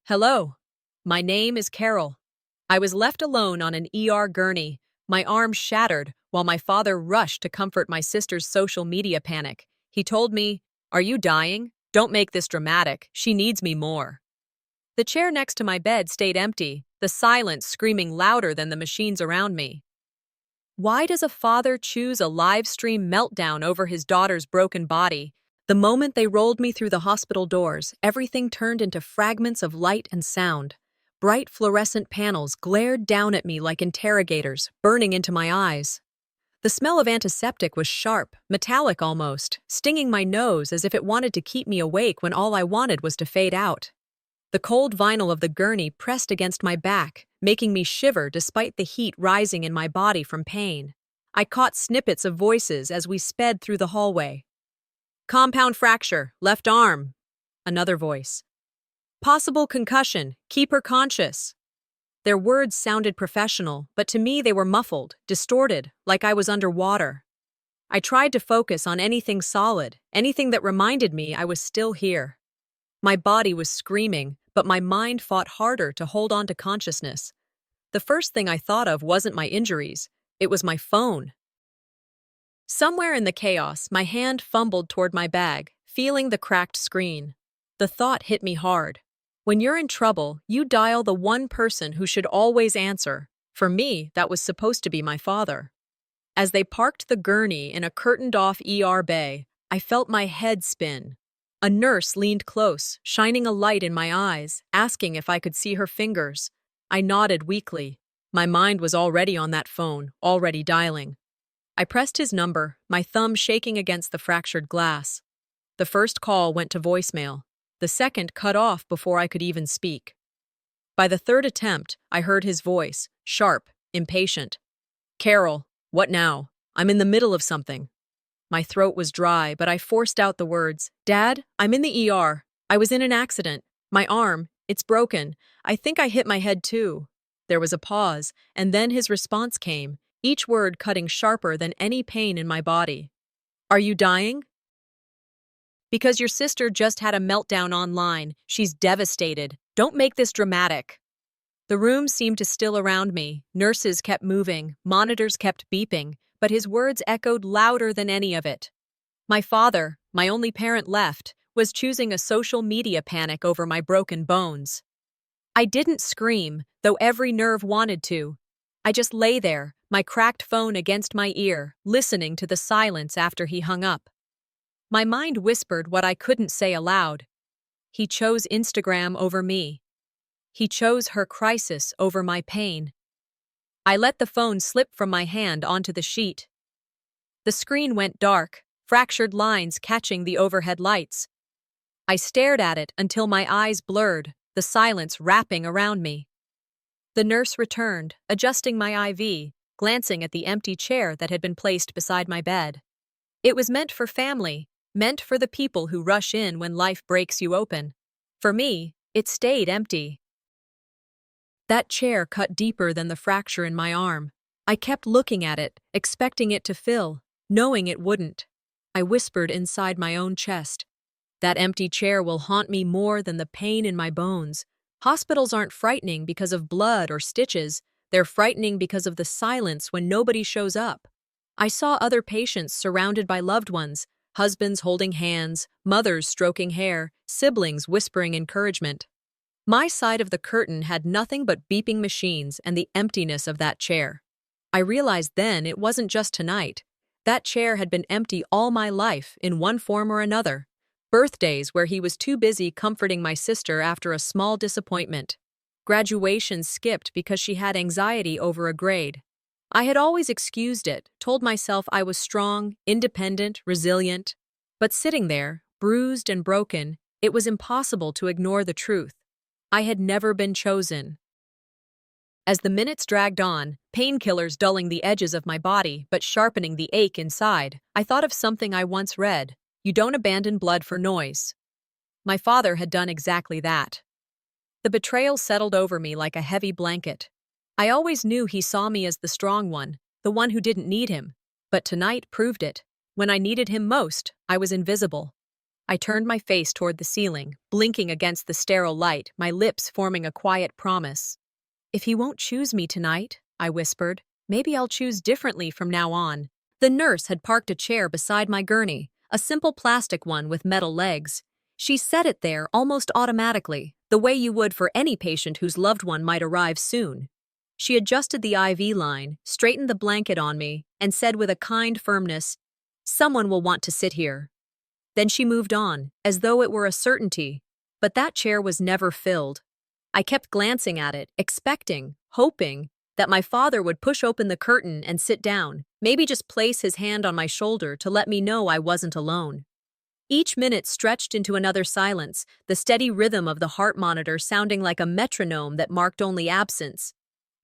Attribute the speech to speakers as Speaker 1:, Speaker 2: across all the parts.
Speaker 1: Hello. My name is Carol. I was left alone on an gurney, my arm shattered, while my father rushed to comfort my sister's social media panic. He told me, "Are you dying? Don't make this dramatic. She needs me more." The chair next to my bed stayed empty, the silence screaming louder than the machines around me. Why does a father choose a live stream meltdown over his daughter's broken body? The moment they rolled me through the hospital doors, everything turned into fragments of light and sound. Bright fluorescent panels glared down at me like interrogators, burning into my eyes. The smell of antiseptic was sharp, metallic almost, stinging my nose as if it wanted to keep me awake when all I wanted was to fade out. The cold vinyl of the gurney pressed against my back, making me shiver despite the heat rising in my body from pain. I caught snippets of voices as we sped through the hallway. "Compound fracture, left arm." Another voice. "Possible concussion, keep her conscious." Their words sounded professional, but to me they were muffled, distorted, like I was underwater. I tried to focus on anything solid, anything that reminded me I was still here. My body was screaming, but my mind fought harder to hold on to consciousness. The first thing I thought of wasn't my injuries, it was my phone. Somewhere in the chaos, my hand fumbled toward my bag, feeling the cracked screen. The thought hit me hard. When you're in trouble, you dial the one person who should always answer. For me, that was supposed to be my father. As they parked the gurney in a curtained-off bay, I felt my head spin. A nurse leaned close, shining a light in my eyes, asking if I could see her fingers. I nodded weakly. My mind was already on that phone, already dialing. I pressed his number, my thumb shaking against the fractured glass. The first call went to voicemail. The second cut off before I could even speak. By the third attempt, I heard his voice, sharp, impatient. "Carol, what now? I'm in the middle of something." My throat was dry, but I forced out the words. "Dad, I'm in the ER. I was in an accident. My arm, it's broken. I think I hit my head too." There was a pause, and then his response came, each word cutting sharper than any pain in my body. "Are you dying?" "Because your sister just had a meltdown online. She's devastated. Don't make this dramatic." The room seemed to still around me. Nurses kept moving, monitors kept beeping, but his words echoed louder than any of it. My father, my only parent left, was choosing a social media panic over my broken bones. I didn't scream, though every nerve wanted to. I just lay there, my cracked phone against my ear, listening to the silence after he hung up. My mind whispered what I couldn't say aloud. He chose Instagram over me. He chose her crisis over my pain. I let the phone slip from my hand onto the sheet. The screen went dark, fractured lines catching the overhead lights. I stared at it until my eyes blurred, the silence wrapping around me. The nurse returned, adjusting my IV, glancing at the empty chair that had been placed beside my bed. It was meant for family, meant for the people who rush in when life breaks you open. For me, it stayed empty. That chair cut deeper than the fracture in my arm. I kept looking at it, expecting it to fill, knowing it wouldn't. I whispered inside my own chest. That empty chair will haunt me more than the pain in my bones. Hospitals aren't frightening because of blood or stitches. They're frightening because of the silence when nobody shows up. I saw other patients surrounded by loved ones, husbands holding hands, mothers stroking hair, siblings whispering encouragement. My side of the curtain had nothing but beeping machines and the emptiness of that chair. I realized then it wasn't just tonight. That chair had been empty all my life, in one form or another. Birthdays where he was too busy comforting my sister after a small disappointment. Graduations skipped because she had anxiety over a grade. I had always excused it, told myself I was strong, independent, resilient. But sitting there, bruised and broken, it was impossible to ignore the truth. I had never been chosen. As the minutes dragged on, painkillers dulling the edges of my body but sharpening the ache inside, I thought of something I once read: "You don't abandon blood for noise." My father had done exactly that. The betrayal settled over me like a heavy blanket. I always knew he saw me as the strong one, the one who didn't need him, but tonight proved it. When I needed him most, I was invisible. I turned my face toward the ceiling, blinking against the sterile light, my lips forming a quiet promise. If he won't choose me tonight, I whispered, maybe I'll choose differently from now on. The nurse had parked a chair beside my gurney, a simple plastic one with metal legs. She set it there almost automatically, the way you would for any patient whose loved one might arrive soon. She adjusted the IV line, straightened the blanket on me, and said with a kind firmness, "Someone will want to sit here." Then she moved on, as though it were a certainty, but that chair was never filled. I kept glancing at it, expecting, hoping, that my father would push open the curtain and sit down, maybe just place his hand on my shoulder to let me know I wasn't alone. Each minute stretched into another silence, the steady rhythm of the heart monitor sounding like a metronome that marked only absence.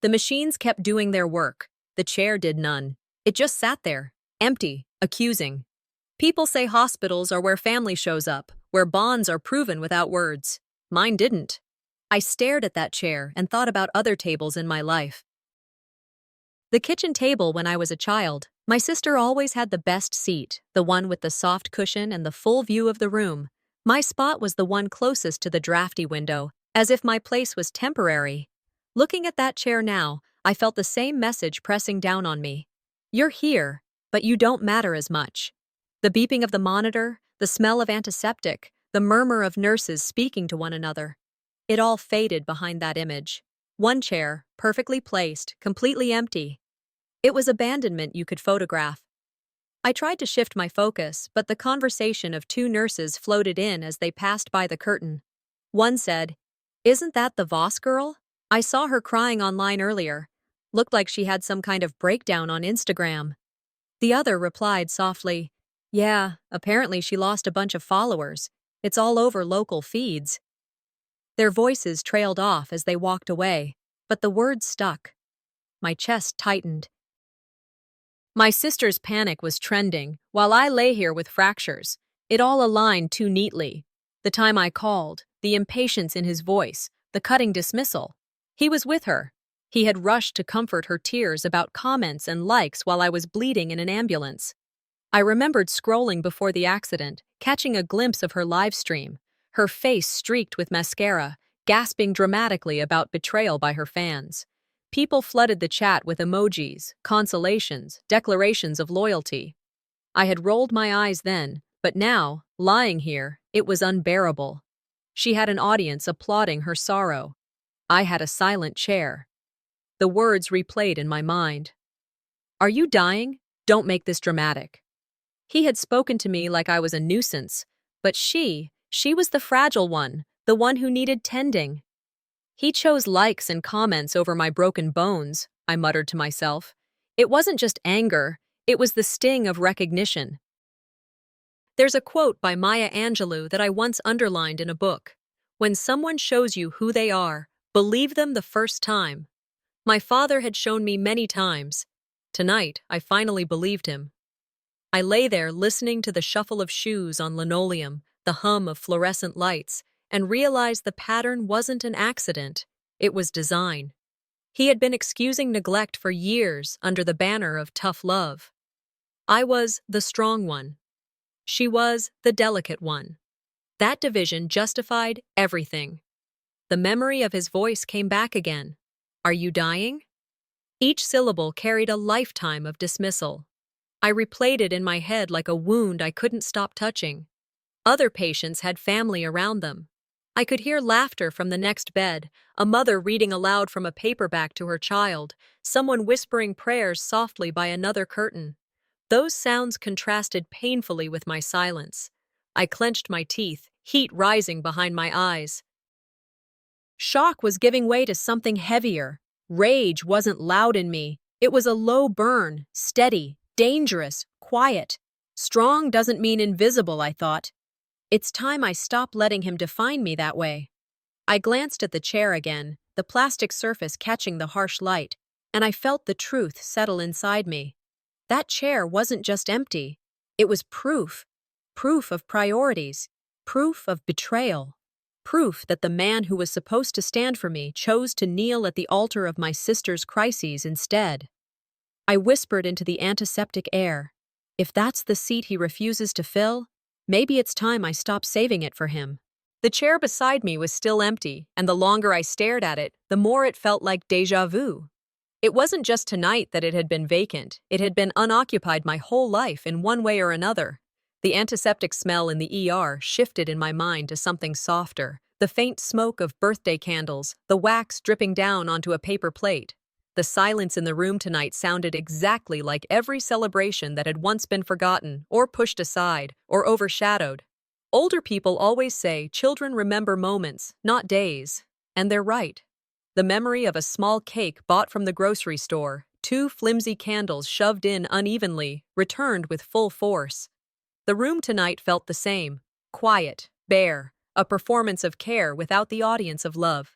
Speaker 1: The machines kept doing their work. The chair did none. It just sat there, empty, accusing. People say hospitals are where family shows up, where bonds are proven without words. Mine didn't. I stared at that chair and thought about other tables in my life. The kitchen table when I was a child, my sister always had the best seat, the one with the soft cushion and the full view of the room. My spot was the one closest to the drafty window, as if my place was temporary. Looking at that chair now, I felt the same message pressing down on me. You're here, but you don't matter as much. The beeping of the monitor, the smell of antiseptic, the murmur of nurses speaking to one another. It all faded behind that image. One chair, perfectly placed, completely empty. It was abandonment you could photograph. I tried to shift my focus, but the conversation of two nurses floated in as they passed by the curtain. One said, "Isn't that the Voss girl? I saw her crying online earlier. Looked like she had some kind of breakdown on Instagram." The other replied softly, "Yeah, apparently she lost a bunch of followers. It's all over local feeds." Their voices trailed off as they walked away, but the words stuck. My chest tightened. My sister's panic was trending, while I lay here with fractures. It all aligned too neatly. The time I called, the impatience in his voice, the cutting dismissal. He was with her. He had rushed to comfort her tears about comments and likes while I was bleeding in an ambulance. I remembered scrolling before the accident, catching a glimpse of her live stream, her face streaked with mascara, gasping dramatically about betrayal by her fans. People flooded the chat with emojis, consolations, declarations of loyalty. I had rolled my eyes then, but now, lying here, it was unbearable. She had an audience applauding her sorrow. I had a silent chair. The words replayed in my mind. "Are you dying? Don't make this dramatic." He had spoken to me like I was a nuisance, but she was the fragile one, the one who needed tending. He chose likes and comments over my broken bones, I muttered to myself. It wasn't just anger, it was the sting of recognition. There's a quote by Maya Angelou that I once underlined in a book. When someone shows you who they are, believe them the first time. My father had shown me many times. Tonight, I finally believed him. I lay there listening to the shuffle of shoes on linoleum, the hum of fluorescent lights, and realized the pattern wasn't an accident, it was design. He had been excusing neglect for years under the banner of tough love. I was the strong one. She was the delicate one. That division justified everything. The memory of his voice came back again. "Are you dying?" Each syllable carried a lifetime of dismissal. I replayed it in my head like a wound I couldn't stop touching. Other patients had family around them. I could hear laughter from the next bed, a mother reading aloud from a paperback to her child, someone whispering prayers softly by another curtain. Those sounds contrasted painfully with my silence. I clenched my teeth, heat rising behind my eyes. Shock was giving way to something heavier. Rage wasn't loud in me. It was a low burn, steady, dangerous, quiet. Strong doesn't mean invisible, I thought. It's time I stop letting him define me that way. I glanced at the chair again, the plastic surface catching the harsh light, and I felt the truth settle inside me. That chair wasn't just empty. It was proof. Proof of priorities. Proof of betrayal. Proof that the man who was supposed to stand for me chose to kneel at the altar of my sister's crises instead. I whispered into the antiseptic air. If that's the seat he refuses to fill, Maybe it's time I stop saving it for him. The chair beside me was still empty, and the longer I stared at it, the more it felt like déjà vu. It wasn't just tonight that it had been vacant, it had been unoccupied my whole life in one way or another. The antiseptic smell in the ER shifted in my mind to something softer, the faint smoke of birthday candles, the wax dripping down onto a paper plate. The silence in the room tonight sounded exactly like every celebration that had once been forgotten, or pushed aside, or overshadowed. Older people always say children remember moments, not days. And they're right. The memory of a small cake bought from the grocery store, two flimsy candles shoved in unevenly, returned with full force. The room tonight felt the same, quiet, bare, a performance of care without the audience of love.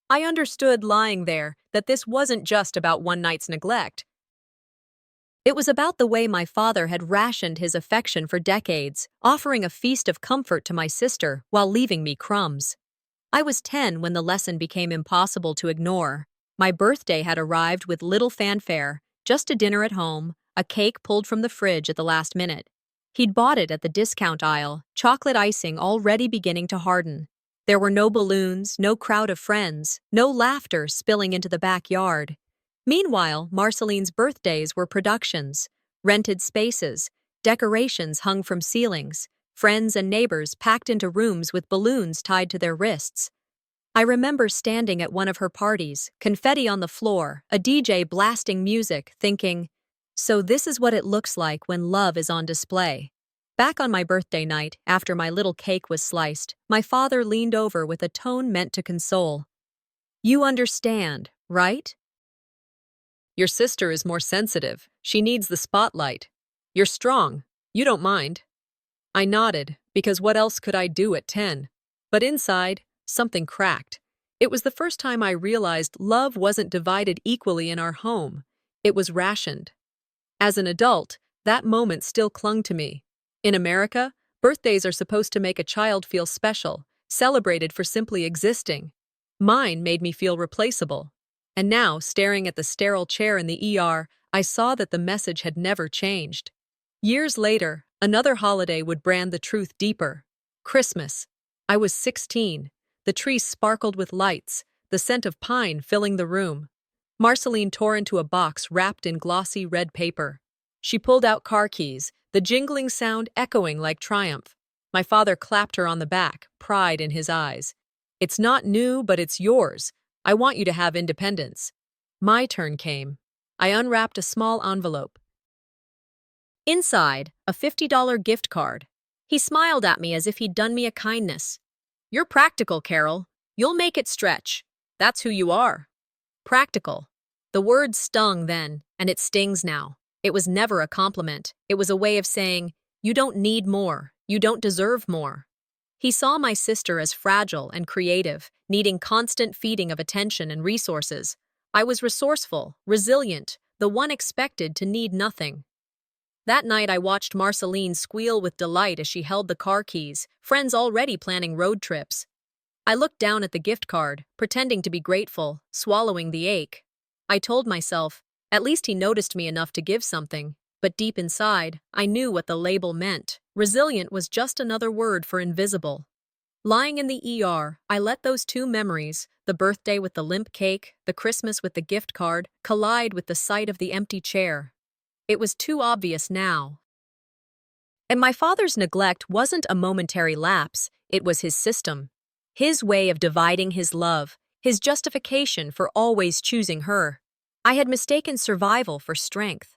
Speaker 1: I understood lying there that this wasn't just about one night's neglect. It was about the way my father had rationed his affection for decades, offering a feast of comfort to my sister while leaving me crumbs. I was 10 when the lesson became impossible to ignore. My birthday had arrived with little fanfare, just a dinner at home, a cake pulled from the fridge at the last minute. He'd bought it at the discount aisle, chocolate icing already beginning to harden. There were no balloons, no crowd of friends, no laughter spilling into the backyard. Meanwhile, Marceline's birthdays were productions, rented spaces, decorations hung from ceilings, friends and neighbors packed into rooms with balloons tied to their wrists. I remember standing at one of her parties, confetti on the floor, a DJ blasting music, thinking, so this is what it looks like when love is on display. Back on my birthday night, after my little cake was sliced, my father leaned over with a tone meant to console. You understand, right? Your sister is more sensitive. She needs the spotlight. You're strong. You don't mind. I nodded, because what else could I do at 10? But inside, something cracked. It was the first time I realized love wasn't divided equally in our home. It was rationed. As an adult, that moment still clung to me. In America, birthdays are supposed to make a child feel special, celebrated for simply existing. Mine made me feel replaceable. And now, staring at the sterile chair in the ER, I saw that the message had never changed. Years later, another holiday would brand the truth deeper. Christmas. I was 16. The tree sparkled with lights, the scent of pine filling the room. Marceline tore into a box wrapped in glossy red paper. She pulled out car keys, the jingling sound echoing like triumph. My father clapped her on the back, pride in his eyes. It's not new, but it's yours. I want you to have independence. My turn came. I unwrapped a small envelope. Inside, a $50 gift card. He smiled at me as if he'd done me a kindness. You're practical, Carol. You'll make it stretch. That's who you are. Practical. The word stung then, and it stings now. It was never a compliment. It was a way of saying, you don't need more. You don't deserve more. He saw my sister as fragile and creative, needing constant feeding of attention and resources. I was resourceful, resilient, the one expected to need nothing. That night I watched Marceline squeal with delight as she held the car keys, friends already planning road trips. I looked down at the gift card, pretending to be grateful, swallowing the ache. I told myself, at least he noticed me enough to give something. But deep inside, I knew what the label meant. Resilient was just another word for invisible. Lying in the ER, I let those two memories, the birthday with the limp cake, the Christmas with the gift card, collide with the sight of the empty chair. It was too obvious now. And my father's neglect wasn't a momentary lapse, it was his system. His way of dividing his love, his justification for always choosing her. I had mistaken survival for strength.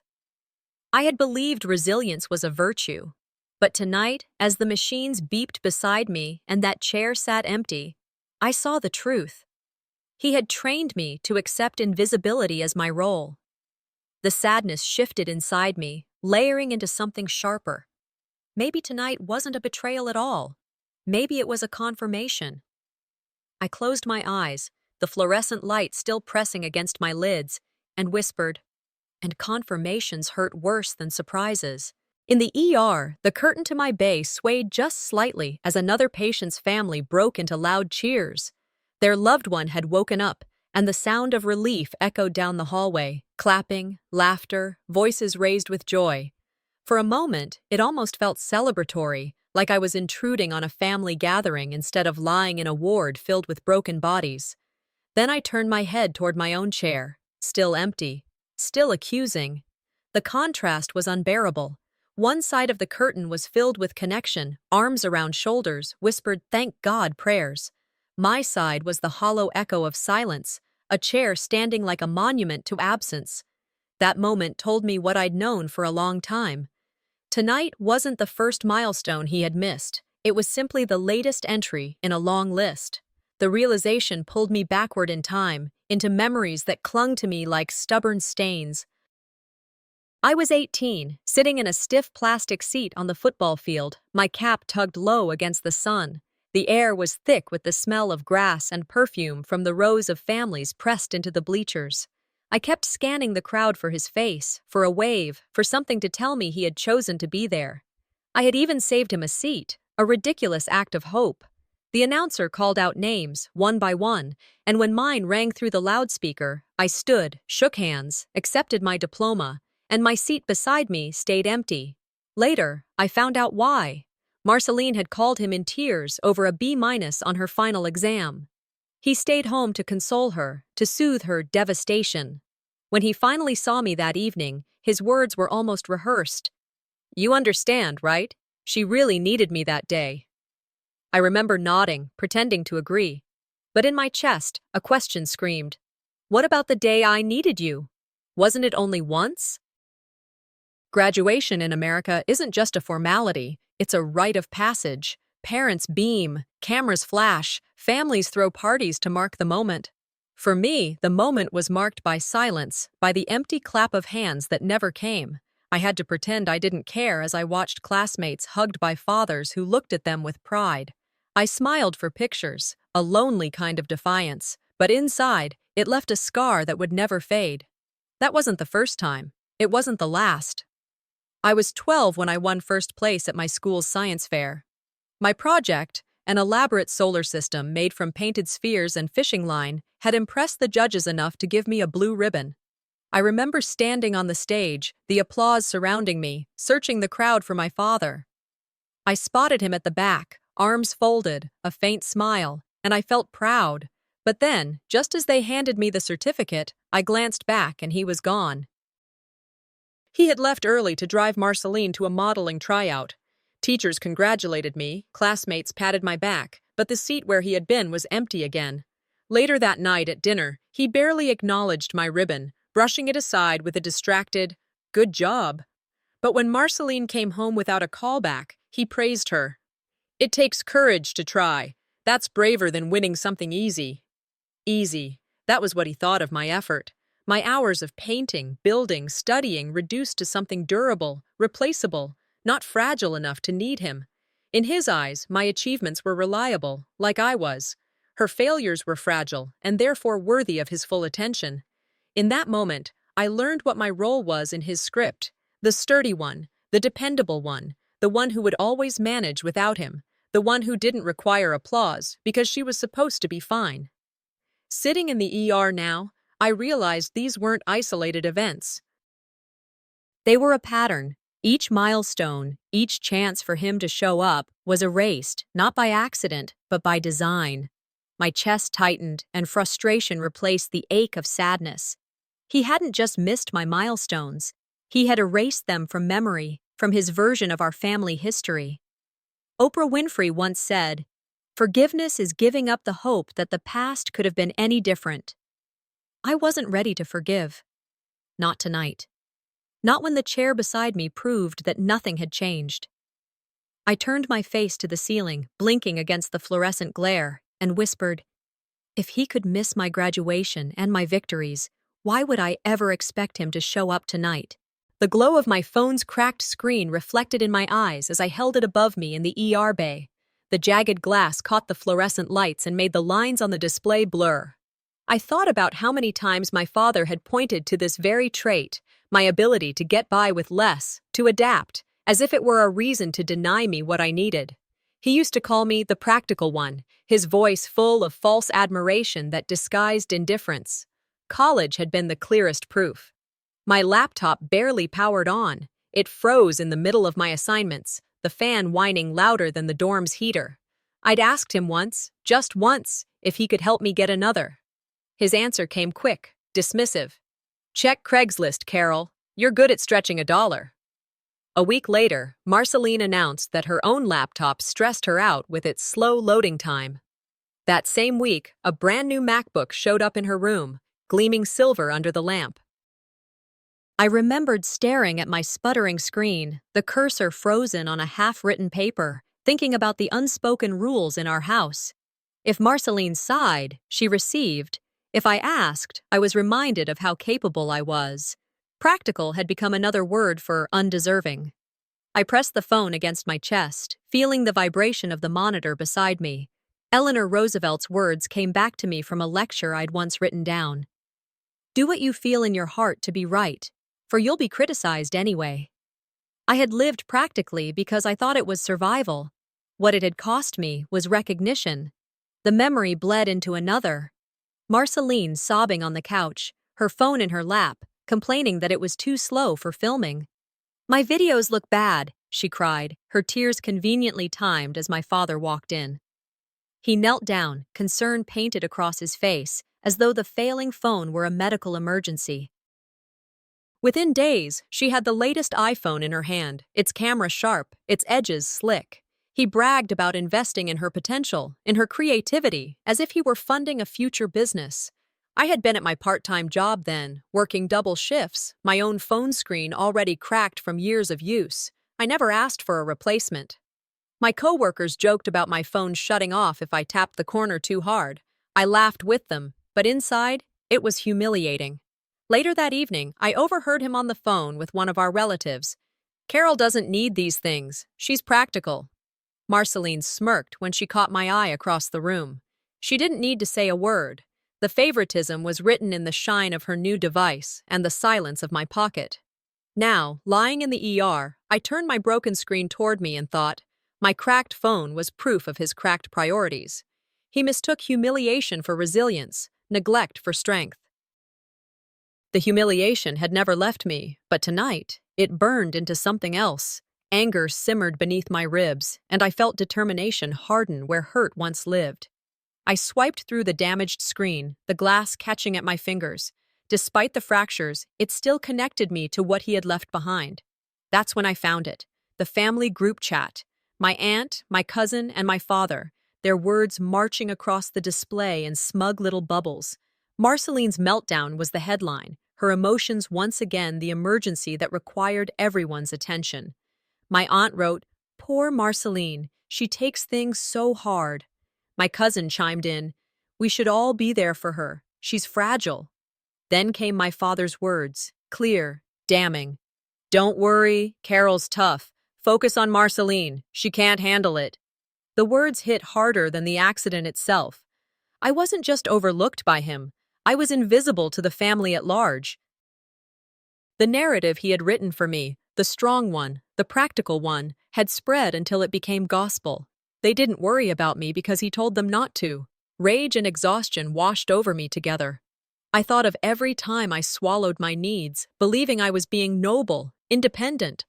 Speaker 1: I had believed resilience was a virtue. But tonight, as the machines beeped beside me and that chair sat empty, I saw the truth. He had trained me to accept invisibility as my role. The sadness shifted inside me, layering into something sharper. Maybe tonight wasn't a betrayal at all. Maybe it was a confirmation. I closed my eyes, the fluorescent light still pressing against my lids, and whispered, and confirmations hurt worse than surprises. In the ER, the curtain to my bay swayed just slightly as another patient's family broke into loud cheers. Their loved one had woken up, and the sound of relief echoed down the hallway, clapping, laughter, voices raised with joy. For a moment, it almost felt celebratory, like I was intruding on a family gathering instead of lying in a ward filled with broken bodies. Then I turned my head toward my own chair, still empty, still accusing. The contrast was unbearable. One side of the curtain was filled with connection, arms around shoulders, whispered "thank God" prayers. My side was the hollow echo of silence, a chair standing like a monument to absence. That moment told me what I'd known for a long time. Tonight wasn't the first milestone he had missed. It was simply the latest entry in a long list. The realization pulled me backward in time, into memories that clung to me like stubborn stains. I was 18, sitting in a stiff plastic seat on the football field, my cap tugged low against the sun. The air was thick with the smell of grass and perfume from the rows of families pressed into the bleachers. I kept scanning the crowd for his face, for a wave, for something to tell me he had chosen to be there. I had even saved him a seat, a ridiculous act of hope. The announcer called out names, one by one, and when mine rang through the loudspeaker, I stood, shook hands, accepted my diploma, and my seat beside me stayed empty. Later, I found out why. Marceline had called him in tears over a B- on her final exam. He stayed home to console her, to soothe her devastation. When he finally saw me that evening, his words were almost rehearsed. "You understand, right? She really needed me that day." I remember nodding, pretending to agree. But in my chest, a question screamed, "What about the day I needed you? Wasn't it only once?" Graduation in America isn't just a formality, it's a rite of passage. Parents beam, cameras flash, families throw parties to mark the moment. For me, the moment was marked by silence, by the empty clap of hands that never came. I had to pretend I didn't care as I watched classmates hugged by fathers who looked at them with pride. I smiled for pictures, a lonely kind of defiance, but inside, it left a scar that would never fade. That wasn't the first time. It wasn't the last. I was 12 when I won first place at my school's science fair. My project, an elaborate solar system made from painted spheres and fishing line, had impressed the judges enough to give me a blue ribbon. I remember standing on the stage, the applause surrounding me, searching the crowd for my father. I spotted him at the back, arms folded, a faint smile, and I felt proud. But then, just as they handed me the certificate, I glanced back and he was gone. He had left early to drive Marceline to a modeling tryout. Teachers congratulated me, classmates patted my back, but the seat where he had been was empty again. Later that night at dinner, he barely acknowledged my ribbon, brushing it aside with a distracted, "Good job." But when Marceline came home without a callback, he praised her. "It takes courage to try. That's braver than winning something easy." Easy. That was what he thought of my effort. My hours of painting, building, studying reduced to something durable, replaceable, not fragile enough to need him. In his eyes, my achievements were reliable, like I was. Her failures were fragile, and therefore worthy of his full attention. In that moment, I learned what my role was in his script. The sturdy one, the dependable one, the one who would always manage without him, the one who didn't require applause because she was supposed to be fine. Sitting in the ER now, I realized these weren't isolated events. They were a pattern. Each milestone, each chance for him to show up, was erased, not by accident, but by design. My chest tightened, and frustration replaced the ache of sadness. He hadn't just missed my milestones. He had erased them from memory, from his version of our family history. Oprah Winfrey once said, "Forgiveness is giving up the hope that the past could have been any different." I wasn't ready to forgive. Not tonight. Not when the chair beside me proved that nothing had changed. I turned my face to the ceiling, blinking against the fluorescent glare, and whispered, "If he could miss my graduation and my victories, why would I ever expect him to show up tonight?" The glow of my phone's cracked screen reflected in my eyes as I held it above me in the ER bay. The jagged glass caught the fluorescent lights and made the lines on the display blur. I thought about how many times my father had pointed to this very trait, my ability to get by with less, to adapt, as if it were a reason to deny me what I needed. He used to call me the practical one, his voice full of false admiration that disguised indifference. College had been the clearest proof. My laptop barely powered on. It froze in the middle of my assignments, the fan whining louder than the dorm's heater. I'd asked him once, just once, if he could help me get another. His answer came quick, dismissive. Check Craigslist, Carol. You're good at stretching $1. A week later, Marceline announced that her own laptop stressed her out with its slow loading time. That same week, a brand new MacBook showed up in her room, gleaming silver under the lamp. I remembered staring at my sputtering screen, the cursor frozen on a half-written paper, thinking about the unspoken rules in our house. If Marceline sighed, she received. If I asked, I was reminded of how capable I was. Practical had become another word for undeserving. I pressed the phone against my chest, feeling the vibration of the monitor beside me. Eleanor Roosevelt's words came back to me from a lecture I'd once written down. Do what you feel in your heart to be right, for you'll be criticized anyway. I had lived practically because I thought it was survival. What it had cost me was recognition. The memory bled into another. Marceline sobbing on the couch, her phone in her lap, complaining that it was too slow for filming. My videos look bad, she cried, her tears conveniently timed as my father walked in. He knelt down, concern painted across his face, as though the failing phone were a medical emergency. Within days, she had the latest iPhone in her hand, its camera sharp, its edges slick. He bragged about investing in her potential, in her creativity, as if he were funding a future business. I had been at my part-time job then, working double shifts, my own phone screen already cracked from years of use. I never asked for a replacement. My coworkers joked about my phone shutting off if I tapped the corner too hard. I laughed with them, but inside, it was humiliating. Later that evening, I overheard him on the phone with one of our relatives. Carol doesn't need these things. She's practical. Marceline smirked when she caught my eye across the room. She didn't need to say a word. The favoritism was written in the shine of her new device and the silence of my pocket. Now, lying in the ER, I turned my broken screen toward me and thought, my cracked phone was proof of his cracked priorities. He mistook humiliation for resilience, neglect for strength. The humiliation had never left me, but tonight, it burned into something else. Anger simmered beneath my ribs, and I felt determination harden where hurt once lived. I swiped through the damaged screen, the glass catching at my fingers. Despite the fractures, it still connected me to what he had left behind. That's when I found it. The family group chat. My aunt, my cousin, and my father, their words marching across the display in smug little bubbles. Marceline's meltdown was the headline, her emotions once again the emergency that required everyone's attention. My aunt wrote, "Poor Marceline, she takes things so hard." My cousin chimed in, "We should all be there for her. She's fragile." Then came my father's words, clear, damning. "Don't worry, Carol's tough. Focus on Marceline. She can't handle it." The words hit harder than the accident itself. I wasn't just overlooked by him. I was invisible to the family at large. The narrative he had written for me, the strong one, the practical one, had spread until it became gospel. They didn't worry about me because he told them not to. Rage and exhaustion washed over me together. I thought of every time I swallowed my needs, believing I was being noble, independent.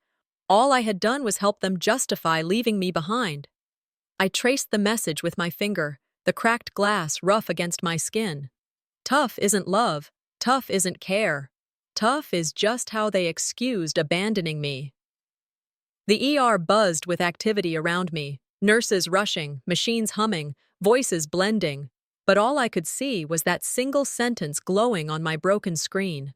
Speaker 1: All I had done was help them justify leaving me behind. I traced the message with my finger, the cracked glass rough against my skin. Tough isn't love. Tough isn't care. Tough is just how they excused abandoning me. The ER buzzed with activity around me, nurses rushing, machines humming, voices blending. But all I could see was that single sentence glowing on my broken screen.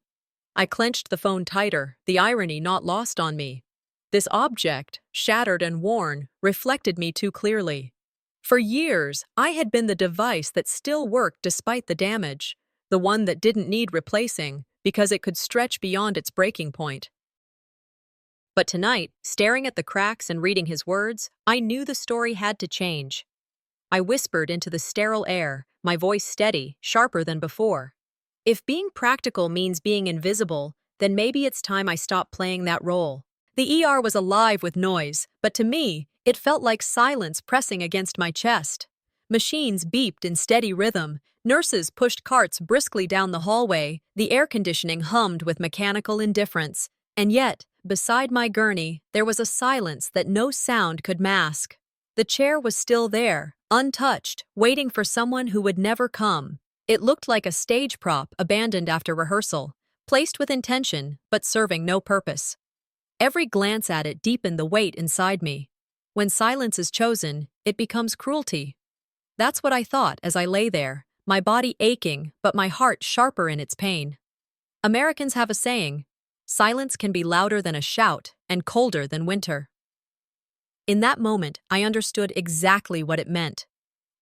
Speaker 1: I clenched the phone tighter, the irony not lost on me. This object, shattered and worn, reflected me too clearly. For years, I had been the device that still worked despite the damage, the one that didn't need replacing because it could stretch beyond its breaking point. But tonight, staring at the cracks and reading his words, I knew the story had to change. I whispered into the sterile air, my voice steady, sharper than before. If being practical means being invisible, then maybe it's time I stop playing that role. The ER was alive with noise, but to me, it felt like silence pressing against my chest. Machines beeped in steady rhythm, nurses pushed carts briskly down the hallway, the air conditioning hummed with mechanical indifference. And yet, Beside my gurney, there was a silence that no sound could mask. The chair was still there, untouched, waiting for someone who would never come. It looked like a stage prop abandoned after rehearsal, placed with intention, but serving no purpose. Every glance at it deepened the weight inside me. When silence is chosen, it becomes cruelty. That's what I thought as I lay there, my body aching, but my heart sharper in its pain. Americans have a saying, silence can be louder than a shout and colder than winter. In that moment, I understood exactly what it meant.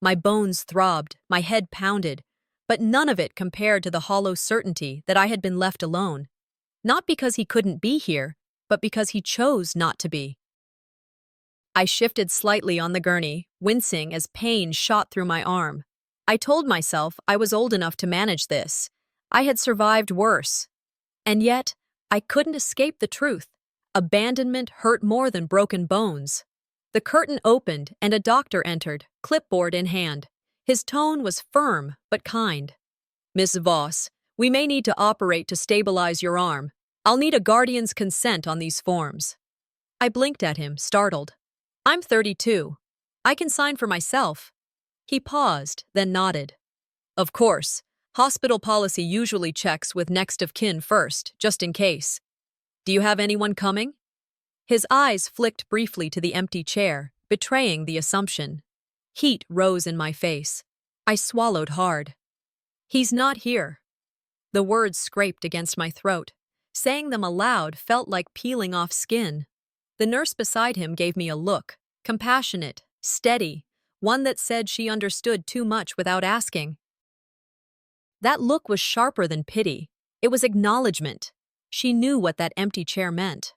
Speaker 1: My bones throbbed, my head pounded, but none of it compared to the hollow certainty that I had been left alone. Not because he couldn't be here, but because he chose not to be. I shifted slightly on the gurney, wincing as pain shot through my arm. I told myself I was old enough to manage this. I had survived worse. And yet, I couldn't escape the truth. Abandonment hurt more than broken bones. The curtain opened and a doctor entered, clipboard in hand. His tone was firm but kind. "Miss Voss, we may need to operate to stabilize your arm. I'll need a guardian's consent on these forms." I blinked at him, startled. "I'm 32. I can sign for myself." He paused, then nodded. "Of course. Hospital policy usually checks with next of kin first, just in case. Do you have anyone coming?" His eyes flicked briefly to the empty chair, betraying the assumption. Heat rose in my face. I swallowed hard. "He's not here." The words scraped against my throat. Saying them aloud felt like peeling off skin. The nurse beside him gave me a look, compassionate, steady, one that said she understood too much without asking. That look was sharper than pity. It was acknowledgement. She knew what that empty chair meant.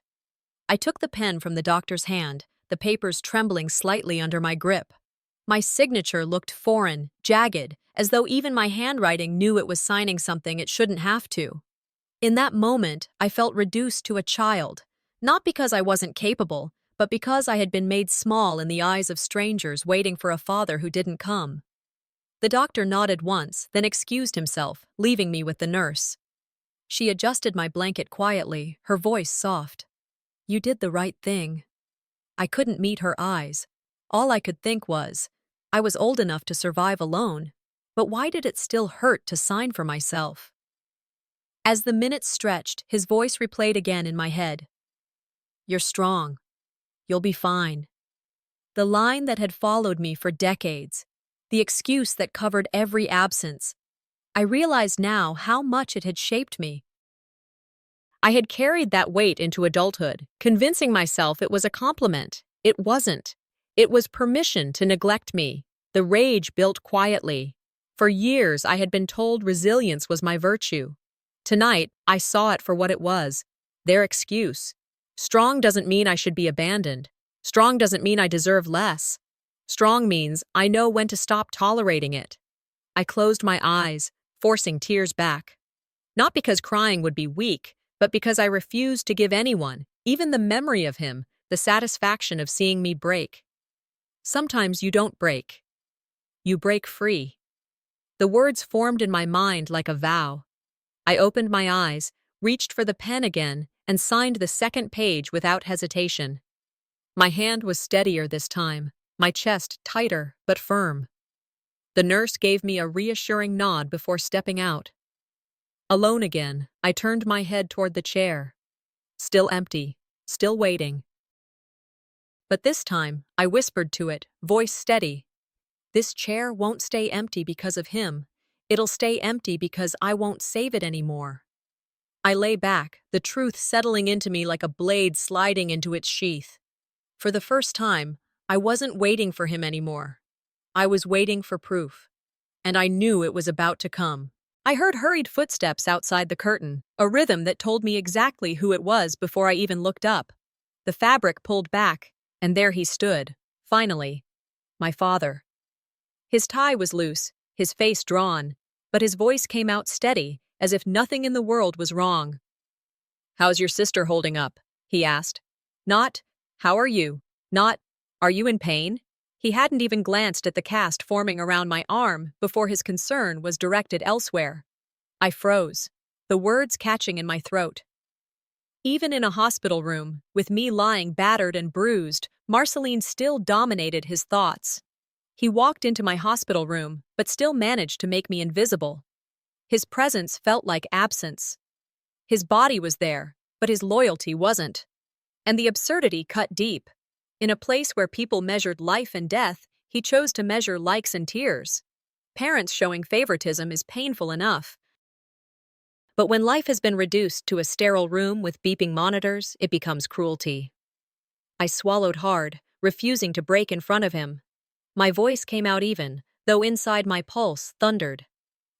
Speaker 1: I took the pen from the doctor's hand, the papers trembling slightly under my grip. My signature looked foreign, jagged, as though even my handwriting knew it was signing something it shouldn't have to. In that moment, I felt reduced to a child, not because I wasn't capable, but because I had been made small in the eyes of strangers waiting for a father who didn't come. The doctor nodded once, then excused himself, leaving me with the nurse. She adjusted my blanket quietly, her voice soft. "You did the right thing." I couldn't meet her eyes. All I could think was, I was old enough to survive alone, but why did it still hurt to sign for myself? As the minutes stretched, his voice replayed again in my head. "You're strong. You'll be fine." The line that had followed me for decades, the excuse that covered every absence. I realized now how much it had shaped me. I had carried that weight into adulthood, convincing myself it was a compliment. It wasn't. It was permission to neglect me. The rage built quietly. For years, I had been told resilience was my virtue. Tonight, I saw it for what it was, their excuse. Strong doesn't mean I should be abandoned. Strong doesn't mean I deserve less. Strong means I know when to stop tolerating it. I closed my eyes, forcing tears back. Not because crying would be weak, but because I refused to give anyone, even the memory of him, the satisfaction of seeing me break. Sometimes you don't break. You break free. The words formed in my mind like a vow. I opened my eyes, reached for the pen again, and signed the second page without hesitation. My hand was steadier this time, my chest tighter but firm. The nurse gave me a reassuring nod before stepping out. Alone again, I turned my head toward the chair. Still empty, still waiting. But this time, I whispered to it, voice steady. "This chair won't stay empty because of him. It'll stay empty because I won't save it anymore." I lay back, the truth settling into me like a blade sliding into its sheath. For the first time, I wasn't waiting for him anymore. I was waiting for proof. And I knew it was about to come. I heard hurried footsteps outside the curtain, a rhythm that told me exactly who it was before I even looked up. The fabric pulled back, and there he stood, finally. My father. His tie was loose, his face drawn, but his voice came out steady, as if nothing in the world was wrong. "How's your sister holding up?" he asked. Not, "How are you?" Not, "Are you in pain?" He hadn't even glanced at the cast forming around my arm before his concern was directed elsewhere. I froze, the words catching in my throat. Even in a hospital room, with me lying battered and bruised, Marceline still dominated his thoughts. He walked into my hospital room, but still managed to make me invisible. His presence felt like absence. His body was there, but his loyalty wasn't. And the absurdity cut deep. In a place where people measured life and death, he chose to measure likes and tears. Parents showing favoritism is painful enough. But when life has been reduced to a sterile room with beeping monitors, it becomes cruelty. I swallowed hard, refusing to break in front of him. My voice came out even, though inside my pulse thundered.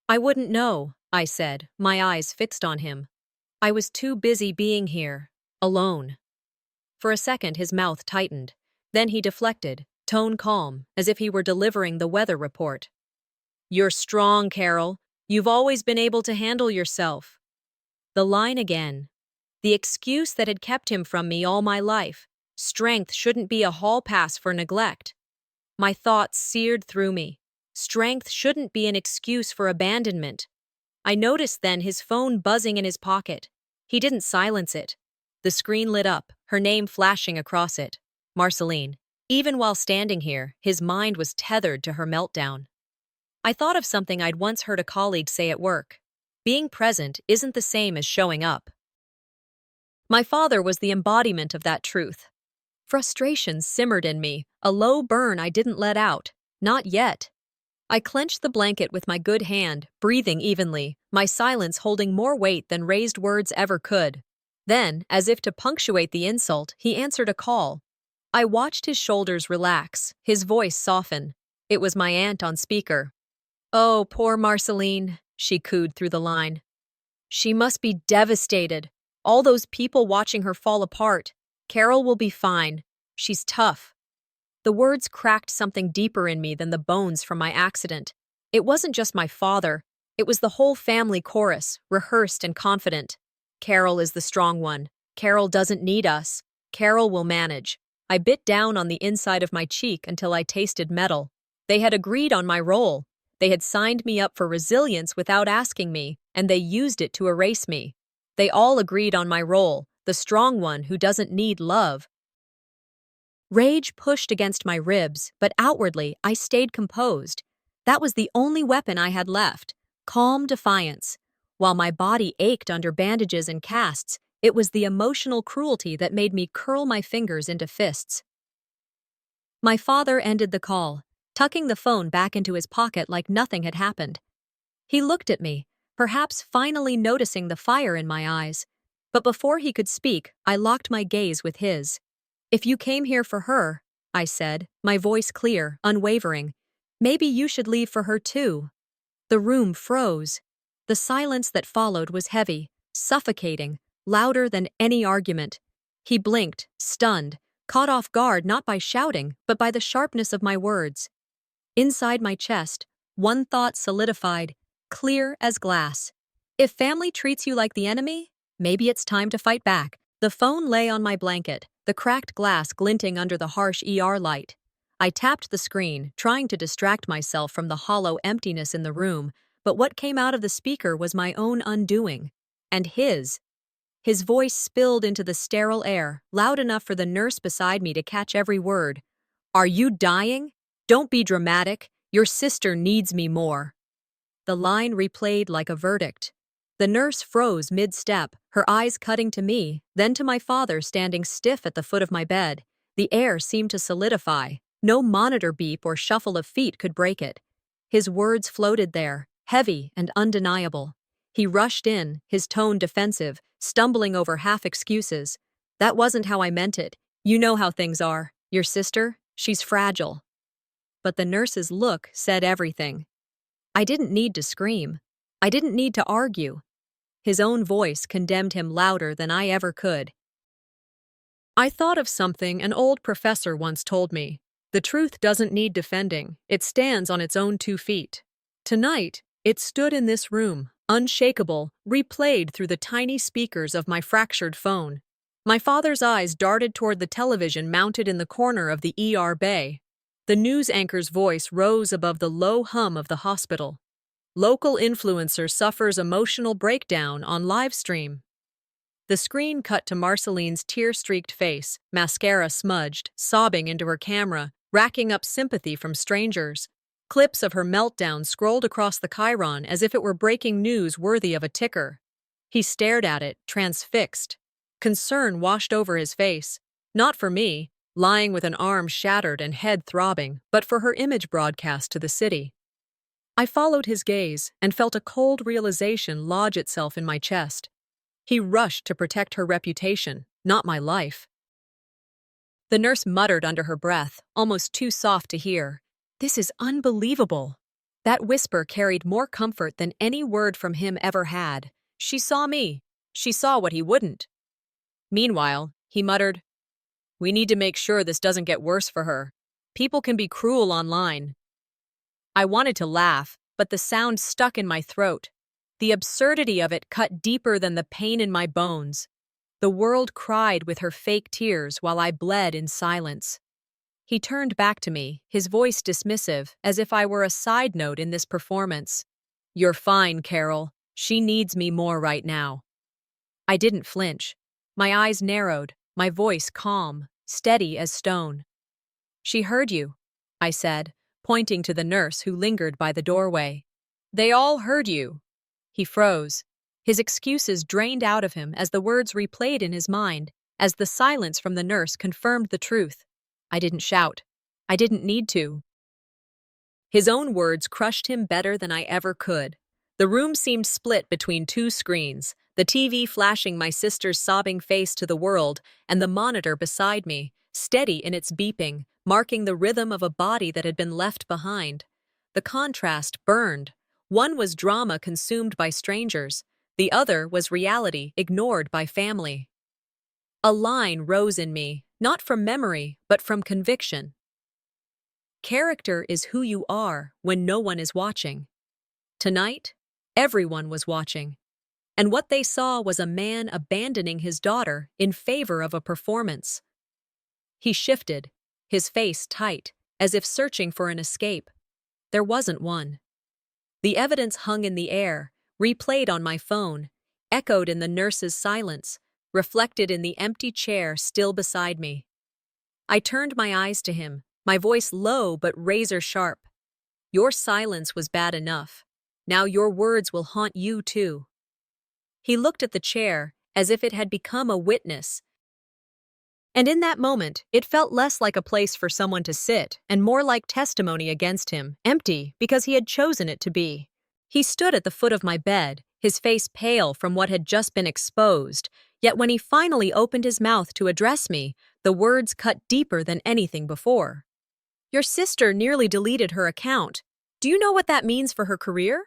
Speaker 1: I wouldn't know, I said, my eyes fixed on him. I was too busy being here, alone. For a second his mouth tightened. Then he deflected, tone calm, as if he were delivering the weather report. You're strong, Carol. You've always been able to handle yourself. The line again. The excuse that had kept him from me all my life. Strength shouldn't be a hall pass for neglect. My thoughts seared through me. Strength shouldn't be an excuse for abandonment. I noticed then his phone buzzing in his pocket. He didn't silence it. The screen lit up, her name flashing across it. Marceline. Even while standing here, his mind was tethered to her meltdown. I thought of something I'd once heard a colleague say at work. Being present isn't the same as showing up. My father was the embodiment of that truth. Frustration simmered in me, a low burn I didn't let out. Not yet. I clenched the blanket with my good hand, breathing evenly, my silence holding more weight than raised words ever could. Then, as if to punctuate the insult, he answered a call. I watched his shoulders relax, his voice soften. It was my aunt on speaker. Oh, poor Marceline, she cooed through the line. She must be devastated. All those people watching her fall apart. Carol will be fine. She's tough. The words cracked something deeper in me than the bones from my accident. It wasn't just my father. It was the whole family chorus, rehearsed and confident. Carol is the strong one. Carol doesn't need us. Carol will manage. I bit down on the inside of my cheek until I tasted metal. They had agreed on my role. They had signed me up for resilience without asking me, and they used it to erase me. They all agreed on my role, the strong one who doesn't need love. Rage pushed against my ribs, but outwardly I stayed composed. That was the only weapon I had left, calm defiance. While my body ached under bandages and casts, it was the emotional cruelty that made me curl my fingers into fists. My father ended the call, tucking the phone back into his pocket like nothing had happened. He looked at me, perhaps finally noticing the fire in my eyes. But before he could speak, I locked my gaze with his. If you came here for her, I said, my voice clear, unwavering, maybe you should leave for her too. The room froze. The silence that followed was heavy, suffocating, louder than any argument. He blinked, stunned, caught off guard not by shouting, but by the sharpness of my words. Inside my chest, one thought solidified, clear as glass. If family treats you like the enemy, maybe it's time to fight back. The phone lay on my blanket, the cracked glass glinting under the harsh ER light. I tapped the screen, trying to distract myself from the hollow emptiness in the room, but what came out of the speaker was my own undoing. And his. His voice spilled into the sterile air, loud enough for the nurse beside me to catch every word. Are you dying? Don't be dramatic. Your sister needs me more. The line replayed like a verdict. The nurse froze mid-step, her eyes cutting to me, then to my father standing stiff at the foot of my bed. The air seemed to solidify. No monitor beep or shuffle of feet could break it. His words floated there, heavy and undeniable. He rushed in, his tone defensive, stumbling over half excuses. That wasn't how I meant it. You know how things are. Your sister, she's fragile. But the nurse's look said everything. I didn't need to scream. I didn't need to argue. His own voice condemned him louder than I ever could. I thought of something an old professor once told me. The truth doesn't need defending. It stands on its own 2 feet. Tonight, it stood in this room, unshakable, replayed through the tiny speakers of my fractured phone. My father's eyes darted toward the television mounted in the corner of the ER bay. The news anchor's voice rose above the low hum of the hospital. Local influencer suffers emotional breakdown on live stream. The screen cut to Marceline's tear-streaked face, mascara smudged, sobbing into her camera, racking up sympathy from strangers. Clips of her meltdown scrolled across the chyron as if it were breaking news worthy of a ticker. He stared at it, transfixed. Concern washed over his face. Not for me, lying with an arm shattered and head throbbing, but for her image broadcast to the city. I followed his gaze and felt a cold realization lodge itself in my chest. He rushed to protect her reputation, not my life. The nurse muttered under her breath, almost too soft to hear. "This is unbelievable." That whisper carried more comfort than any word from him ever had. She saw me. She saw what he wouldn't. Meanwhile, he muttered, "We need to make sure this doesn't get worse for her. People can be cruel online." I wanted to laugh, but the sound stuck in my throat. The absurdity of it cut deeper than the pain in my bones. The world cried with her fake tears while I bled in silence. He turned back to me, his voice dismissive, as if I were a side note in this performance. "You're fine, Carol. She needs me more right now." I didn't flinch. My eyes narrowed, my voice calm, steady as stone. "She heard you," I said, pointing to the nurse who lingered by the doorway. "They all heard you." He froze. His excuses drained out of him as the words replayed in his mind, as the silence from the nurse confirmed the truth. I didn't shout. I didn't need to. His own words crushed him better than I ever could. The room seemed split between two screens, the TV flashing my sister's sobbing face to the world, and the monitor beside me, steady in its beeping, marking the rhythm of a body that had been left behind. The contrast burned. One was drama consumed by strangers. The other was reality ignored by family. A line rose in me, not from memory, but from conviction. Character is who you are when no one is watching. Tonight, everyone was watching. And what they saw was a man abandoning his daughter in favor of a performance. He shifted, his face tight, as if searching for an escape. There wasn't one. The evidence hung in the air, replayed on my phone, echoed in the nurse's silence, reflected in the empty chair still beside me. I turned my eyes to him, my voice low but razor-sharp. "Your silence was bad enough. Now your words will haunt you too." He looked at the chair as if it had become a witness. And in that moment, it felt less like a place for someone to sit and more like testimony against him, empty because he had chosen it to be. He stood at the foot of my bed, his face pale from what had just been exposed, yet when he finally opened his mouth to address me, the words cut deeper than anything before. "Your sister nearly deleted her account. Do you know what that means for her career?"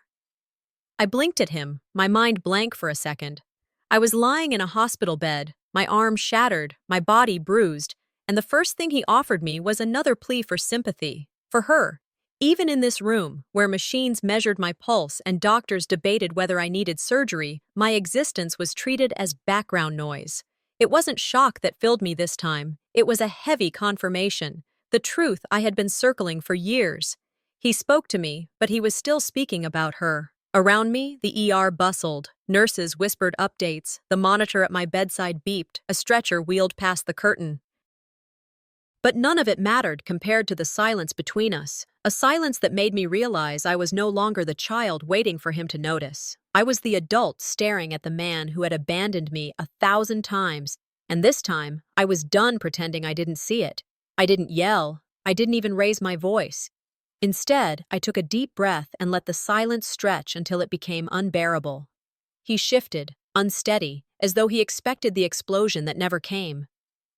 Speaker 1: I blinked at him, my mind blank for a second. I was lying in a hospital bed, my arm shattered, my body bruised, and the first thing he offered me was another plea for sympathy, for her. Even in this room, where machines measured my pulse and doctors debated whether I needed surgery, my existence was treated as background noise. It wasn't shock that filled me this time. It was a heavy confirmation, the truth I had been circling for years. He spoke to me, but he was still speaking about her. Around me, the ER bustled. Nurses whispered updates. The monitor at my bedside beeped. A stretcher wheeled past the curtain. But none of it mattered compared to the silence between us, a silence that made me realize I was no longer the child waiting for him to notice. I was the adult staring at the man who had abandoned me 1,000 times, and this time, I was done pretending I didn't see it. I didn't yell. I didn't even raise my voice. Instead, I took a deep breath and let the silence stretch until it became unbearable. He shifted, unsteady, as though he expected the explosion that never came.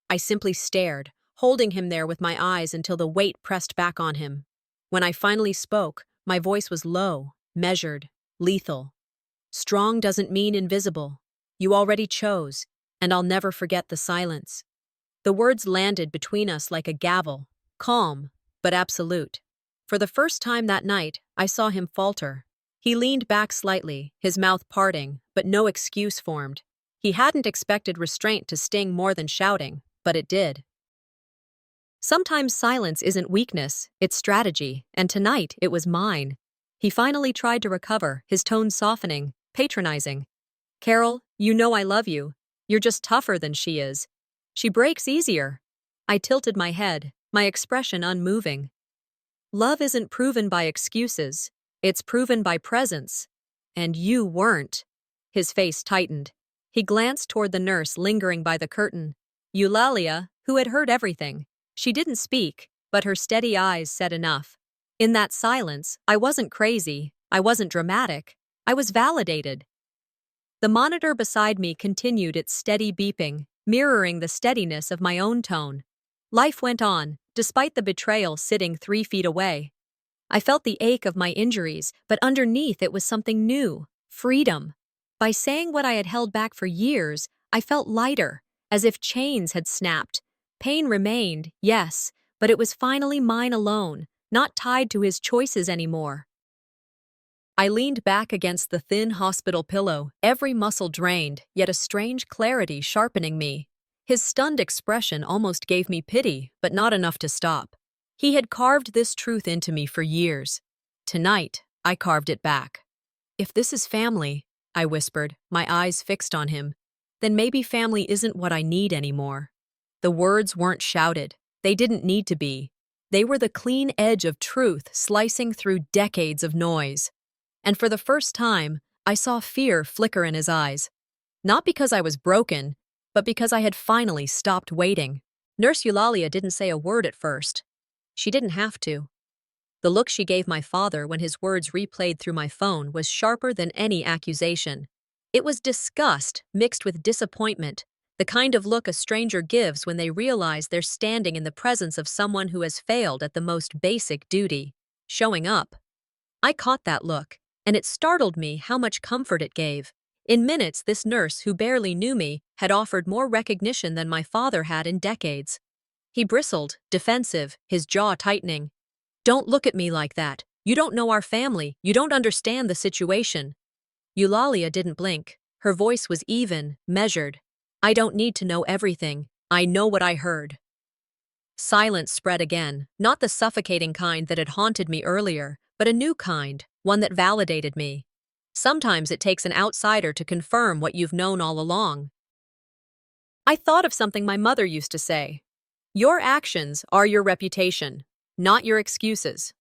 Speaker 1: I simply stared, holding him there with my eyes until the weight pressed back on him. When I finally spoke, my voice was low, measured, lethal. "Strong doesn't mean invisible. You already chose, and I'll never forget the silence." The words landed between us like a gavel, calm, but absolute. For the first time that night, I saw him falter. He leaned back slightly, his mouth parting, but no excuse formed. He hadn't expected restraint to sting more than shouting, but it did. Sometimes silence isn't weakness, it's strategy, and tonight it was mine. He finally tried to recover, his tone softening, patronizing. "Carol, you know I love you. You're just tougher than she is. She breaks easier. I tilted my head, my expression unmoving. Love isn't proven by excuses. It's proven by presence. And you weren't. His face tightened. He glanced toward the nurse lingering by the curtain. Eulalia, who had heard everything. She didn't speak, but her steady eyes said enough. In that silence, I wasn't crazy. I wasn't dramatic. I was validated. The monitor beside me continued its steady beeping, mirroring the steadiness of my own tone. Life went on, despite the betrayal sitting 3 feet away. I felt the ache of my injuries, but underneath it was something new, freedom. By saying what I had held back for years, I felt lighter, as if chains had snapped. Pain remained, yes, but it was finally mine alone, not tied to his choices anymore. I leaned back against the thin hospital pillow, every muscle drained, yet a strange clarity sharpening me. His stunned expression almost gave me pity, but not enough to stop. He had carved this truth into me for years. Tonight, I carved it back. If this is family, I whispered, my eyes fixed on him, then maybe family isn't what I need anymore. The words weren't shouted. They didn't need to be. They were the clean edge of truth slicing through decades of noise. And for the first time, I saw fear flicker in his eyes. Not because I was broken, but because I had finally stopped waiting. Nurse Eulalia didn't say a word at first. She didn't have to. The look she gave my father when his words replayed through my phone was sharper than any accusation. It was disgust mixed with disappointment, the kind of look a stranger gives when they realize they're standing in the presence of someone who has failed at the most basic duty, showing up. I caught that look, and it startled me how much comfort it gave. In minutes, this nurse who barely knew me had offered more recognition than my father had in decades. He bristled, defensive, his jaw tightening. Don't look at me like that. You don't know our family. You don't understand the situation. Eulalia didn't blink. Her voice was even, measured. I don't need to know everything. I know what I heard. Silence spread again, not the suffocating kind that had haunted me earlier, but a new kind, one that validated me. Sometimes it takes an outsider to confirm what you've known all along. I thought of something my mother used to say. Your actions are your reputation, not your excuses.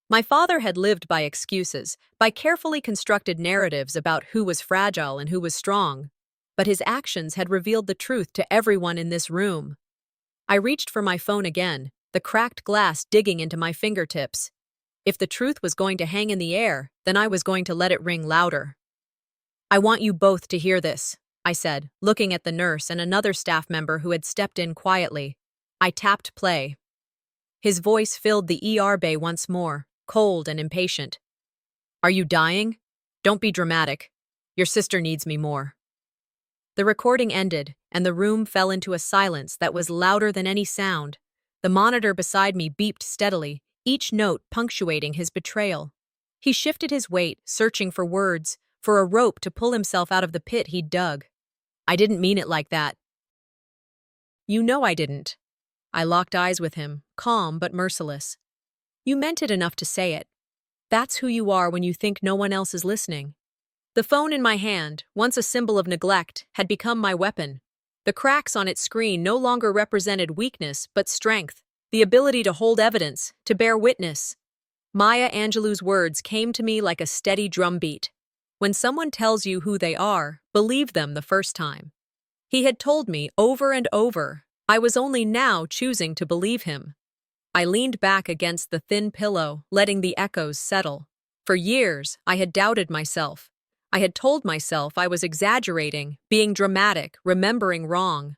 Speaker 1: My father had lived by excuses, by carefully constructed narratives about who was fragile and who was strong. But his actions had revealed the truth to everyone in this room. I reached for my phone again, the cracked glass digging into my fingertips. If the truth was going to hang in the air, then I was going to let it ring louder. I want you both to hear this, I said, looking at the nurse and another staff member who had stepped in quietly. I tapped play. His voice filled the ER bay once more, cold and impatient. Are you dying? Don't be dramatic. Your sister needs me more. The recording ended, and the room fell into a silence that was louder than any sound. The monitor beside me beeped steadily, each note punctuating his betrayal. He shifted his weight, searching for words, for a rope to pull himself out of the pit he'd dug. I didn't mean it like that. You know I didn't. I locked eyes with him, calm but merciless. You meant it enough to say it. That's who you are when you think no one else is listening. The phone in my hand, once a symbol of neglect, had become my weapon. The cracks on its screen no longer represented weakness but strength, the ability to hold evidence, to bear witness. Maya Angelou's words came to me like a steady drumbeat. When someone tells you who they are, believe them the first time. He had told me over and over. I was only now choosing to believe him. I leaned back against the thin pillow, letting the echoes settle. For years, I had doubted myself. I had told myself I was exaggerating, being dramatic, remembering wrong.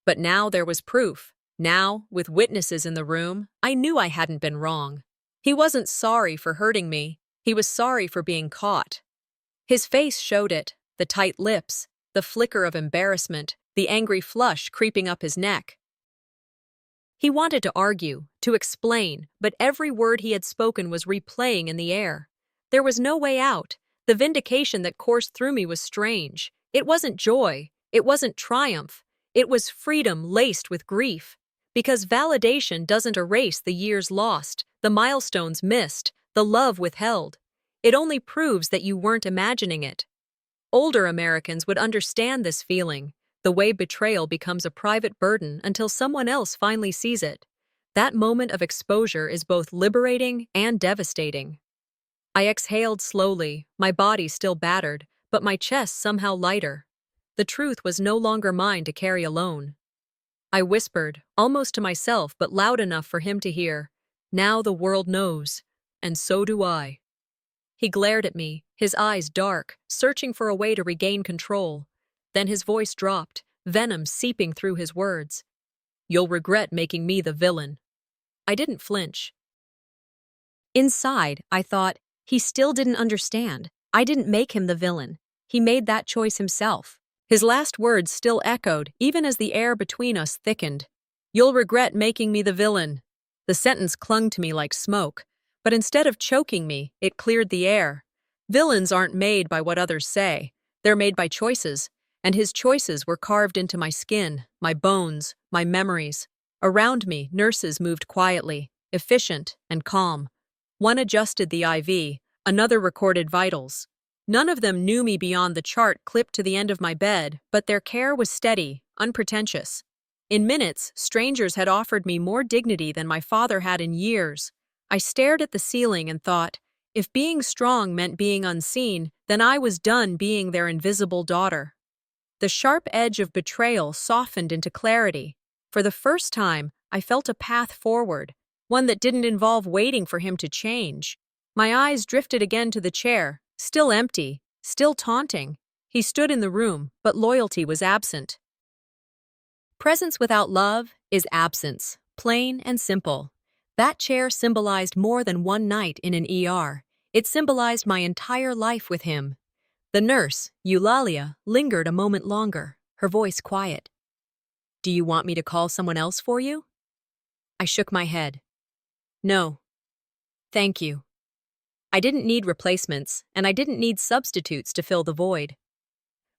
Speaker 1: But now there was proof. Now, with witnesses in the room, I knew I hadn't been wrong. He wasn't sorry for hurting me. He was sorry for being caught. His face showed it, the tight lips, the flicker of embarrassment, the angry flush creeping up his neck. He wanted to argue, to explain, but every word he had spoken was replaying in the air. There was no way out. The vindication that coursed through me was strange. It wasn't joy. It wasn't triumph. It was freedom laced with grief. Because validation doesn't erase the years lost, the milestones missed, the love withheld. It only proves that you weren't imagining it. Older Americans would understand this feeling. The way betrayal becomes a private burden until someone else finally sees it. That moment of exposure is both liberating and devastating. I exhaled slowly, my body still battered, but my chest somehow lighter. The truth was no longer mine to carry alone. I whispered, almost to myself but loud enough for him to hear, "Now the world knows, and so do I." He glared at me, his eyes dark, searching for a way to regain control. Then his voice dropped, venom seeping through his words. "You'll regret making me the villain." I didn't flinch. Inside, I thought, he still didn't understand. I didn't make him the villain. He made that choice himself. His last words still echoed, even as the air between us thickened. "You'll regret making me the villain." The sentence clung to me like smoke, but instead of choking me, it cleared the air. Villains aren't made by what others say. They're made by choices, and his choices were carved into my skin, my bones, my memories. Around me, nurses moved quietly, efficient and calm. One adjusted the IV, another recorded vitals. None of them knew me beyond the chart clipped to the end of my bed, but their care was steady, unpretentious. In minutes, strangers had offered me more dignity than my father had in years. I stared at the ceiling and thought, if being strong meant being unseen, then I was done being their invisible daughter. The sharp edge of betrayal softened into clarity. For the first time, I felt a path forward, one that didn't involve waiting for him to change. My eyes drifted again to the chair, still empty, still taunting. He stood in the room, but loyalty was absent. Presence without love is absence, plain and simple. That chair symbolized more than one night in an ER. It symbolized my entire life with him. The nurse, Eulalia, lingered a moment longer, her voice quiet. "Do you want me to call someone else for you?" I shook my head. "No. Thank you." I didn't need replacements, and I didn't need substitutes to fill the void.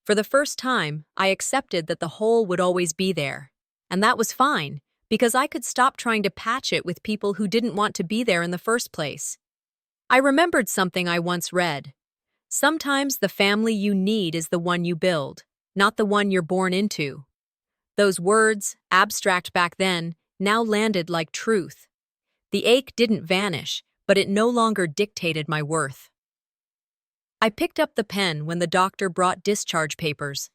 Speaker 1: For the first time, I accepted that the hole would always be there. And that was fine, because I could stop trying to patch it with people who didn't want to be there in the first place. I remembered something I once read. Sometimes the family you need is the one you build, not the one you're born into. Those words, abstract back then, now landed like truth. The ache didn't vanish, but it no longer dictated my worth. I picked up the pen when the doctor brought discharge papers.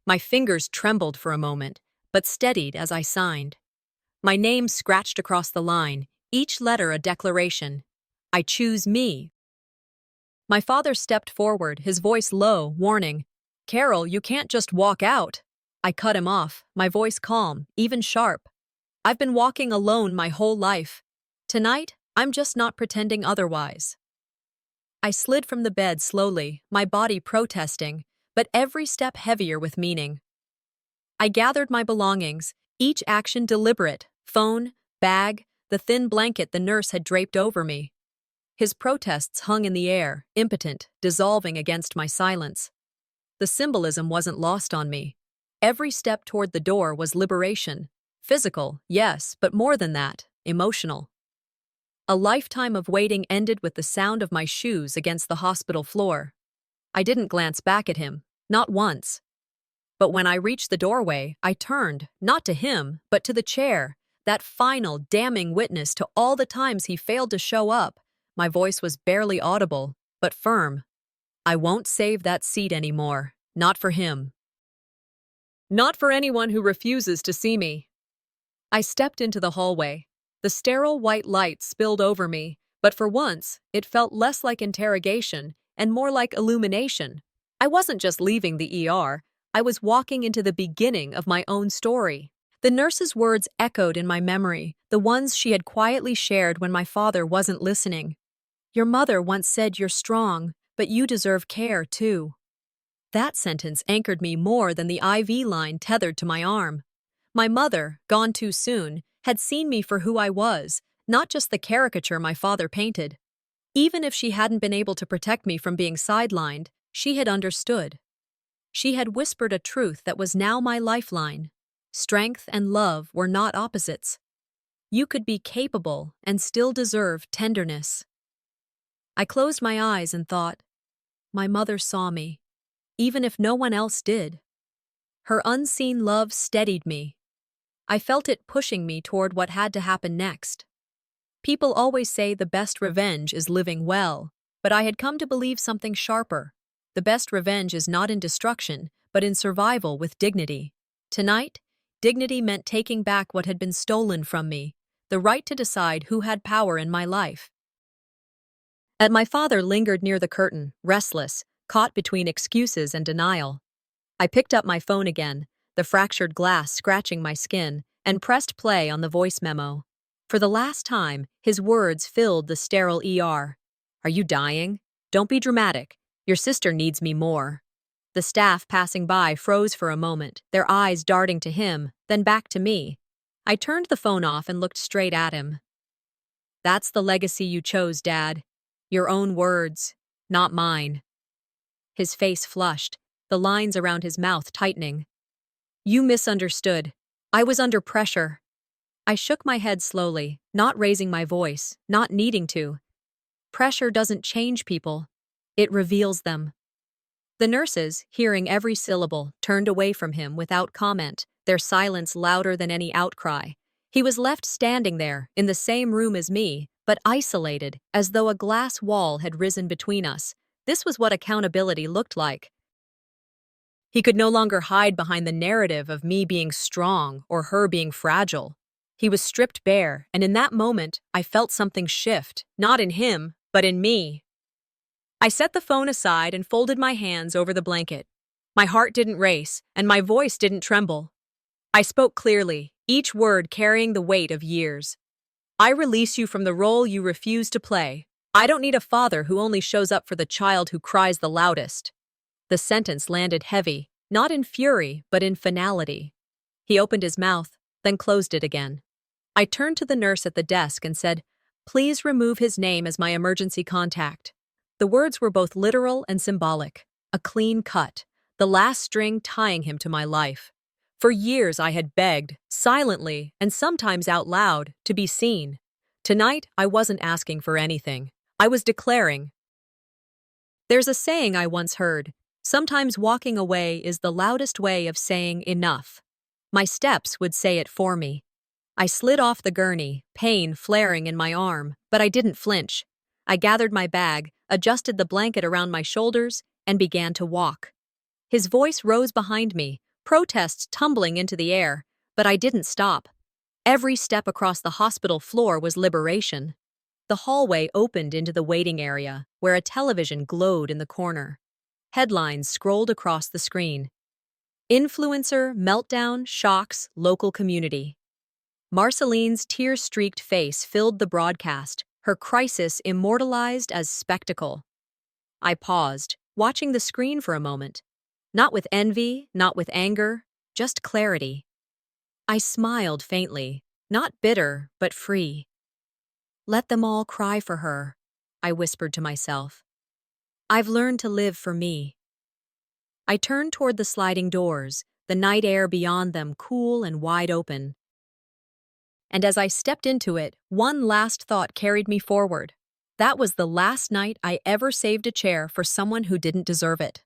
Speaker 1: My fingers trembled for a moment, but steadied as I signed. My name scratched across the line, each letter a declaration. I choose me. My father stepped forward, his voice low, warning, "Carol, you can't just walk out." I cut him off, my voice calm, even sharp. "I've been walking alone my whole life. Tonight, I'm just not pretending otherwise." I slid from the bed slowly, my body protesting, but every step heavier with meaning. I gathered my belongings, each action deliberate, phone, bag, the thin blanket the nurse had draped over me. His protests hung in the air, impotent, dissolving against my silence. The symbolism wasn't lost on me. Every step toward the door was liberation. Physical, yes, but more than that, emotional. A lifetime of waiting ended with the sound of my shoes against the hospital floor. I didn't glance back at him, not once. But when I reached the doorway, I turned, not to him, but to the chair, that final, damning witness to all the times he failed to show up. My voice was barely audible, but firm. I won't save that seat anymore, not for him. Not for anyone who refuses to see me. I stepped into the hallway. The sterile white light spilled over me, but for once, it felt less like interrogation and more like illumination. I wasn't just leaving the ER, I was walking into the beginning of my own story. The nurse's words echoed in my memory, the ones she had quietly shared when my father wasn't listening. "Your mother once said you're strong, but you deserve care too." That sentence anchored me more than the IV line tethered to my arm. My mother, gone too soon, had seen me for who I was, not just the caricature my father painted. Even if she hadn't been able to protect me from being sidelined, she had understood. She had whispered a truth that was now my lifeline. Strength and love were not opposites. You could be capable and still deserve tenderness. I closed my eyes and thought, my mother saw me, even if no one else did. Her unseen love steadied me. I felt it pushing me toward what had to happen next. People always say the best revenge is living well, but I had come to believe something sharper. The best revenge is not in destruction, but in survival with dignity. Tonight, dignity meant taking back what had been stolen from me, the right to decide who had power in my life. My father lingered near the curtain, restless, caught between excuses and denial. I picked up my phone again, the fractured glass scratching my skin, and pressed play on the voice memo. For the last time, his words filled the sterile ER. Are you dying? Don't be dramatic. Your sister needs me more. The staff passing by froze for a moment, their eyes darting to him, then back to me. I turned the phone off and looked straight at him. That's the legacy you chose, Dad. Your own words, not mine. His face flushed, the lines around his mouth tightening. You misunderstood. I was under pressure. I shook my head slowly, not raising my voice, not needing to. Pressure doesn't change people. It reveals them. The nurses, hearing every syllable, turned away from him without comment, their silence louder than any outcry. He was left standing there, in the same room as me, but isolated, as though a glass wall had risen between us. This was what accountability looked like. He could no longer hide behind the narrative of me being strong or her being fragile. He was stripped bare, and in that moment, I felt something shift, not in him, but in me. I set the phone aside and folded my hands over the blanket. My heart didn't race, and my voice didn't tremble. I spoke clearly, each word carrying the weight of years. I release you from the role you refuse to play. I don't need a father who only shows up for the child who cries the loudest. The sentence landed heavy, not in fury, but in finality. He opened his mouth, then closed it again. I turned to the nurse at the desk and said, "Please remove his name as my emergency contact." The words were both literal and symbolic. A clean cut, the last string tying him to my life. For years I had begged, silently and sometimes out loud, to be seen. Tonight I wasn't asking for anything. I was declaring. There's a saying I once heard, sometimes walking away is the loudest way of saying enough. My steps would say it for me. I slid off the gurney, pain flaring in my arm, but I didn't flinch. I gathered my bag, adjusted the blanket around my shoulders, and began to walk. His voice rose behind me, protests tumbling into the air, but I didn't stop. Every step across the hospital floor was liberation. The hallway opened into the waiting area, where a television glowed in the corner. Headlines scrolled across the screen. Influencer, meltdown, shocks, local community. Marceline's tear-streaked face filled the broadcast, her crisis immortalized as spectacle. I paused, watching the screen for a moment. Not with envy, not with anger, just clarity. I smiled faintly, not bitter, but free. Let them all cry for her, I whispered to myself. I've learned to live for me. I turned toward the sliding doors, the night air beyond them cool and wide open. And as I stepped into it, one last thought carried me forward. That was the last night I ever saved a chair for someone who didn't deserve it.